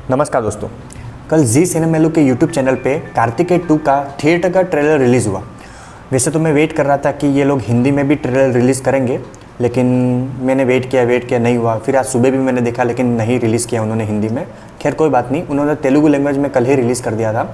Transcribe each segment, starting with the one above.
नमस्कार दोस्तों। कल जी सिनेमेलो के यूट्यूब चैनल पे कार्तिकेय 2 का थिएटर का ट्रेलर रिलीज़ हुआ। वैसे तो मैं वेट कर रहा था कि ये लोग हिंदी में भी ट्रेलर रिलीज़ करेंगे, लेकिन मैंने वेट किया नहीं हुआ। फिर आज सुबह भी मैंने देखा, लेकिन नहीं रिलीज़ किया उन्होंने हिंदी में। खैर कोई बात नहीं, उन्होंने तेलुगु लैंग्वेज में कल ही रिलीज़ कर दिया था।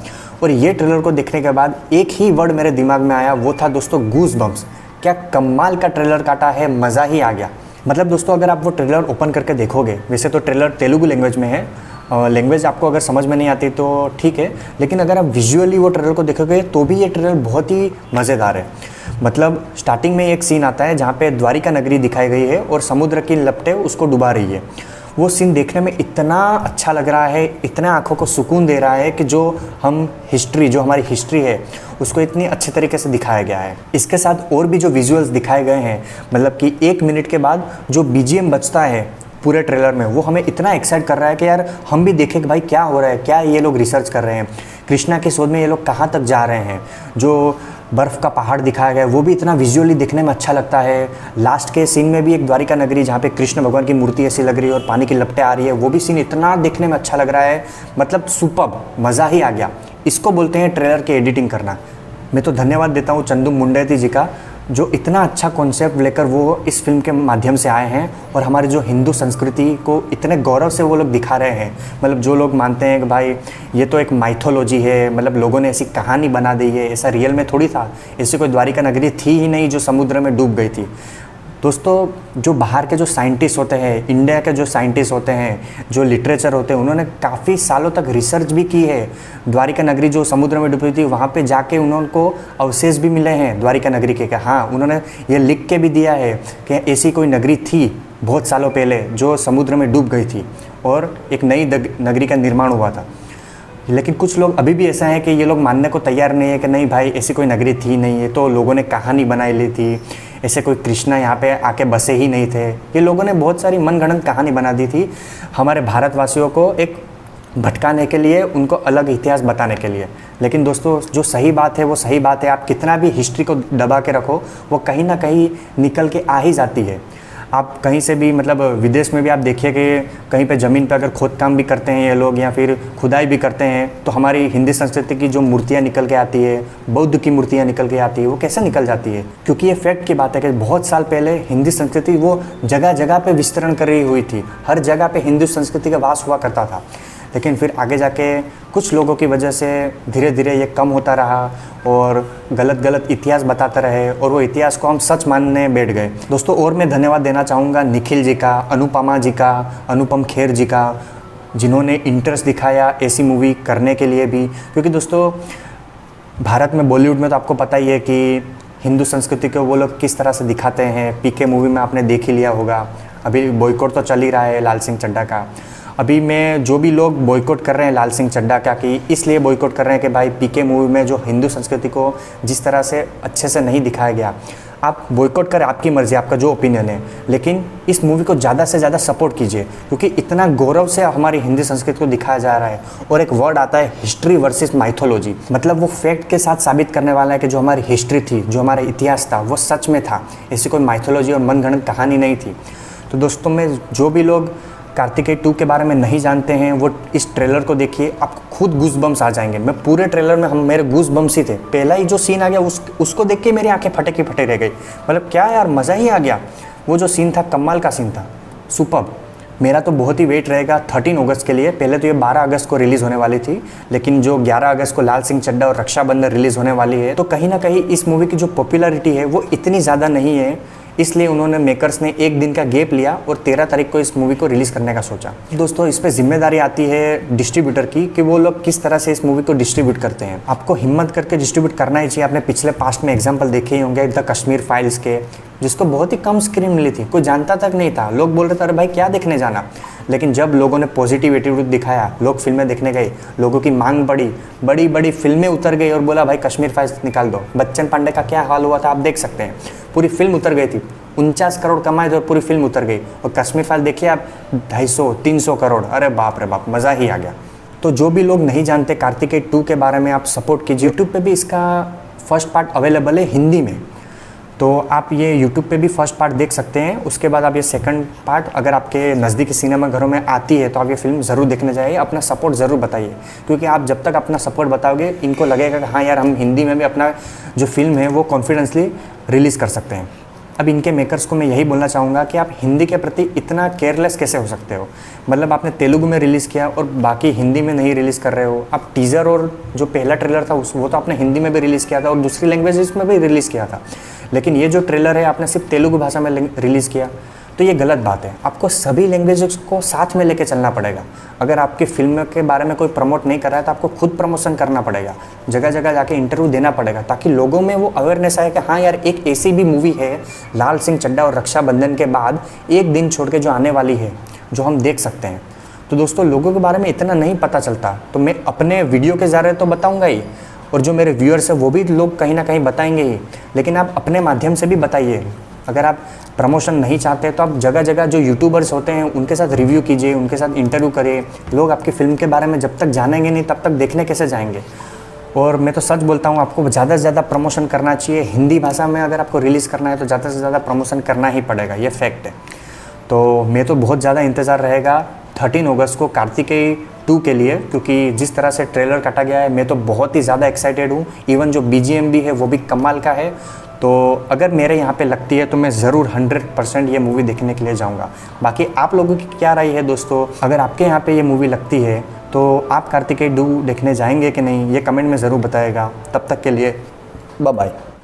और ये ट्रेलर को देखने के बाद एक ही वर्ड मेरे दिमाग में आया, वो था दोस्तों गूज बम्स। क्या कमाल का ट्रेलर काटा है, मज़ा ही आ गया। मतलब दोस्तों, अगर आप वो ट्रेलर ओपन करके देखोगे, वैसे तो ट्रेलर तेलुगु लैंग्वेज में है, लैंग्वेज आपको अगर समझ में नहीं आती तो ठीक है, लेकिन अगर आप विजुअली वो ट्रेलर को देखोगे तो भी ये ट्रेलर बहुत ही मज़ेदार है। मतलब स्टार्टिंग में एक सीन आता है जहाँ पे द्वारिका नगरी दिखाई गई है और समुद्र की लपटें उसको डुबा रही है। वो सीन देखने में इतना अच्छा लग रहा है, इतना आंखों को सुकून दे रहा है कि जो हमारी हिस्ट्री है उसको इतनी अच्छे तरीके से दिखाया गया है। इसके साथ और भी जो विजुअल्स दिखाए गए हैं, मतलब कि 1 मिनट के बाद जो बीजीएम बजता है पूरे ट्रेलर में, वो हमें इतना एक्साइट कर रहा है कि यार हम भी देखें कि भाई क्या हो रहा है, क्या ये लोग रिसर्च कर रहे हैं, कृष्णा की शोध में ये लोग कहाँ तक जा रहे हैं। जो बर्फ़ का पहाड़ दिखाया गया है वो भी इतना विजुअली दिखने में अच्छा लगता है। लास्ट के सीन में भी एक द्वारिका नगरी जहाँ पे कृष्ण भगवान की मूर्ति ऐसी लग रही है और पानी की लपटें आ रही है, वो भी सीन इतना देखने में अच्छा लग रहा है। मतलब सुपर्ब, मज़ा ही आ गया। इसको बोलते हैं ट्रेलर की एडिटिंग करना। मैं तो धन्यवाद देता हूँ चंदू मुंडेती जी का, जो इतना अच्छा कॉन्सेप्ट लेकर वो इस फिल्म के माध्यम से आए हैं और हमारे जो हिंदू संस्कृति को इतने गौरव से वो लोग दिखा रहे हैं। मतलब जो लोग मानते हैं कि भाई ये तो एक माइथोलॉजी है, मतलब लोगों ने ऐसी कहानी बना दी है, ऐसा रियल में थोड़ी था, ऐसी कोई द्वारिका नगरी थी ही नहीं जो समुद्र में डूब गई थी। दोस्तों, जो बाहर के जो साइंटिस्ट होते हैं, इंडिया के जो साइंटिस्ट होते हैं, जो लिटरेचर होते हैं, उन्होंने काफ़ी सालों तक रिसर्च भी की है। द्वारिका नगरी जो समुद्र में डूबी थी, वहाँ पे जाके उनको अवशेष भी मिले हैं द्वारिका नगरी के। हाँ, उन्होंने ये लिख के भी दिया है कि ऐसी कोई नगरी थी बहुत सालों पहले जो समुद्र में डूब गई थी और एक नई नगरी का निर्माण हुआ था। लेकिन कुछ लोग अभी भी ऐसा है कि ये लोग मानने को तैयार नहीं है कि नहीं भाई ऐसी कोई नगरी थी नहीं, ये तो लोगों ने कहानी बनाई ली थी, ऐसे कोई कृष्णा यहाँ पे आके बसे ही नहीं थे। ये लोगों ने बहुत सारी मनगढ़ंत कहानी बना दी थी हमारे भारतवासियों को एक भटकाने के लिए, उनको अलग इतिहास बताने के लिए। लेकिन दोस्तों, जो सही बात है वो सही बात है। आप कितना भी हिस्ट्री को दबा के रखो, वो कहीं ना कहीं निकल के आ ही जाती है। आप कहीं से भी, मतलब विदेश में भी आप देखिए कि कहीं पे ज़मीन पे अगर खोद काम भी करते हैं ये लोग या फिर खुदाई भी करते हैं, तो हमारी हिंदी संस्कृति की जो मूर्तियाँ निकल के आती है, बौद्ध की मूर्तियाँ निकल के आती है, वो कैसे निकल जाती है? क्योंकि ये फैक्ट की बात है कि बहुत साल पहले हिंदी संस्कृति वो जगह जगह पे विस्तरण कर रही हुई थी। हर जगह पे हिंदू संस्कृति का वास हुआ करता था। लेकिन फिर आगे जाके कुछ लोगों की वजह से धीरे धीरे ये कम होता रहा और गलत इतिहास बताते रहे और वो इतिहास को हम सच मानने बैठ गए। दोस्तों, और मैं धन्यवाद देना चाहूँगा निखिल जी का, अनुपमा जी का, अनुपम खेर जी का, जिन्होंने इंटरेस्ट दिखाया ऐसी मूवी करने के लिए भी। क्योंकि दोस्तों, भारत में बॉलीवुड में तो आपको पता ही है कि हिंदू संस्कृति को वो लोग किस तरह से दिखाते हैं। पीके मूवी में आपने देख ही लिया होगा। अभी बॉयकॉट तो चल ही रहा है लाल सिंह चड्ढा का। अभी में जो भी लोग बॉयकॉट कर रहे हैं लाल सिंह चड्ढा का, कि इसलिए बॉयकॉट कर रहे हैं कि भाई पीके मूवी में जो हिंदू संस्कृति को जिस तरह से अच्छे से नहीं दिखाया गया। आप बॉयकॉट करें, आपकी मर्ज़ी, आपका जो ओपिनियन है, लेकिन इस मूवी को ज़्यादा से ज़्यादा सपोर्ट कीजिए, क्योंकि इतना गौरव से हमारी हिंदी संस्कृति को दिखाया जा रहा है। और एक वर्ड आता है हिस्ट्री वर्सेस माइथोलॉजी, मतलब वो फैक्ट के साथ साबित करने वाला है कि जो हमारी हिस्ट्री थी, जो हमारा इतिहास था, वो सच में था, ऐसी कोई माइथोलॉजी और मनगढ़ंत कहानी नहीं थी। तो दोस्तों, मैं जो भी लोग कार्तिकेय 2 के बारे में नहीं जानते हैं, वो इस ट्रेलर को देखिए, आपको खुद गूज बम्स आ जाएंगे। मैं पूरे ट्रेलर में मेरे गूज बम्स ही थे। पहला ही जो सीन आ गया उसको देख के मेरी आंखें फटे की फटे रह गई। मतलब क्या यार, मज़ा ही आ गया। वो जो सीन था, कमाल का सीन था, सुपर्ब। मेरा तो बहुत ही वेट रहेगा 13 अगस्त के लिए। पहले तो ये 12 अगस्त को रिलीज़ होने वाली थी, लेकिन जो 11 अगस्त को लाल सिंह चड्ढा और रक्षाबंधन रिलीज़ होने वाली है, तो कहीं ना कहीं इस मूवी की जो पॉपुलैरिटी है वो इतनी ज़्यादा नहीं है, इसलिए उन्होंने मेकर्स ने 1 दिन का गैप लिया और 13 तारीख को इस मूवी को रिलीज़ करने का सोचा। दोस्तों, इस पे जिम्मेदारी आती है डिस्ट्रीब्यूटर की कि वो लोग किस तरह से इस मूवी को डिस्ट्रीब्यूट करते हैं। आपको हिम्मत करके डिस्ट्रीब्यूट करना ही चाहिए। आपने पिछले पास्ट में एग्जाम्पल देखे ही होंगे द कश्मीर फाइल्स के, जिसको बहुत ही कम स्क्रीन मिली थी, कोई जानता तक नहीं था। लोग बोल रहे थे अरे भाई क्या देखने जाना, लेकिन जब लोगों ने पॉजिटिव एटीट्यूड दिखाया, लोग फिल्में देखने गए, लोगों की मांग बढ़ी, बड़ी बड़ी फिल्में उतर गई और बोला भाई कश्मीर फाइल्स निकाल दो। बच्चन पांडे का क्या हाल हुआ था आप देख सकते हैं, पूरी फिल्म उतर गई थी। 49 करोड़ कमाए थे और पूरी फिल्म उतर गई। और कश्मीर फाइल देखिए आप, 250-300 करोड़, अरे बाप रे बाप, मज़ा ही आ गया। तो जो भी लोग नहीं जानते कार्तिकेय 2 के बारे में, आप सपोर्ट कीजिए। यूट्यूब पे भी इसका फर्स्ट पार्ट अवेलेबल है हिंदी में, तो आप ये यूट्यूब पे भी फर्स्ट पार्ट देख सकते हैं, उसके बाद आप ये सेकंड पार्ट अगर आपके नज़दीकी सिनेमा घरों में आती है तो आप ये फिल्म ज़रूर देखने जाइए, अपना सपोर्ट ज़रूर बताइए, क्योंकि आप जब तक अपना सपोर्ट बताओगे इनको लगेगा कि हाँ यार हम हिंदी में भी अपना जो फिल्म है वो कॉन्फिडेंसली रिलीज़ कर सकते हैं। अब इनके मेकर्स को मैं यही बोलना चाहूँगा कि आप हिंदी के प्रति इतना केयरलेस कैसे हो सकते हो। मतलब आपने तेलुगु में रिलीज़ किया और बाकी हिंदी में नहीं रिलीज़ कर रहे हो। आप टीज़र और जो पहला ट्रेलर था वो तो आपने हिंदी में भी रिलीज़ किया था और दूसरी लैंग्वेजेस में भी रिलीज़ किया था, लेकिन ये जो ट्रेलर है आपने सिर्फ तेलुगु भाषा में रिलीज़ किया, तो ये गलत बात है। आपको सभी लैंग्वेजेस को साथ में लेके चलना पड़ेगा। अगर आपकी फिल्म के बारे में कोई प्रमोट नहीं कर रहा है तो आपको खुद प्रमोशन करना पड़ेगा, जगह जगह जाके इंटरव्यू देना पड़ेगा, ताकि लोगों में वो अवेयरनेस आए कि हाँ यार एक ऐसी भी मूवी है लाल सिंह चड्ढा और रक्षाबंधन के बाद एक दिन छोड़ के जो आने वाली है, जो हम देख सकते हैं। तो दोस्तों लोगों के बारे में इतना नहीं पता चलता, तो मैं अपने वीडियो के ज़रिए तो बताऊँगा ही, और जो मेरे व्यूअर्स हैं वो भी लोग कहीं ना कहीं बताएंगे ही, लेकिन आप अपने माध्यम से भी बताइए। अगर आप प्रमोशन नहीं चाहते तो आप जगह जगह जो यूट्यूबर्स होते हैं उनके साथ रिव्यू कीजिए, उनके साथ इंटरव्यू करिए। लोग आपकी फ़िल्म के बारे में जब तक जानेंगे नहीं तब तक देखने कैसे जाएंगे। और मैं तो सच बोलता हूँ, आपको ज़्यादा से ज़्यादा प्रमोशन करना चाहिए। हिंदी भाषा में अगर आपको रिलीज़ करना है तो ज़्यादा से ज़्यादा प्रमोशन करना ही पड़ेगा, ये फैक्ट है। तो मैं तो बहुत ज़्यादा इंतज़ार रहेगा 13 अगस्त को कार्तिकेय 2 के लिए, क्योंकि जिस तरह से ट्रेलर काटा गया है मैं तो बहुत ही ज़्यादा एक्साइटेड हूँ। इवन जो BGM भी है वो भी कमाल का है। तो अगर मेरे यहाँ पे लगती है तो मैं ज़रूर 100% ये मूवी देखने के लिए जाऊँगा। बाकी आप लोगों की क्या राय है दोस्तों? अगर आपके यहाँ पे ये मूवी लगती है तो आप कार्तिकेय 2 देखने जाएंगे कि नहीं, ये कमेंट में ज़रूर बताएगा। तब तक के लिए बाय बाय।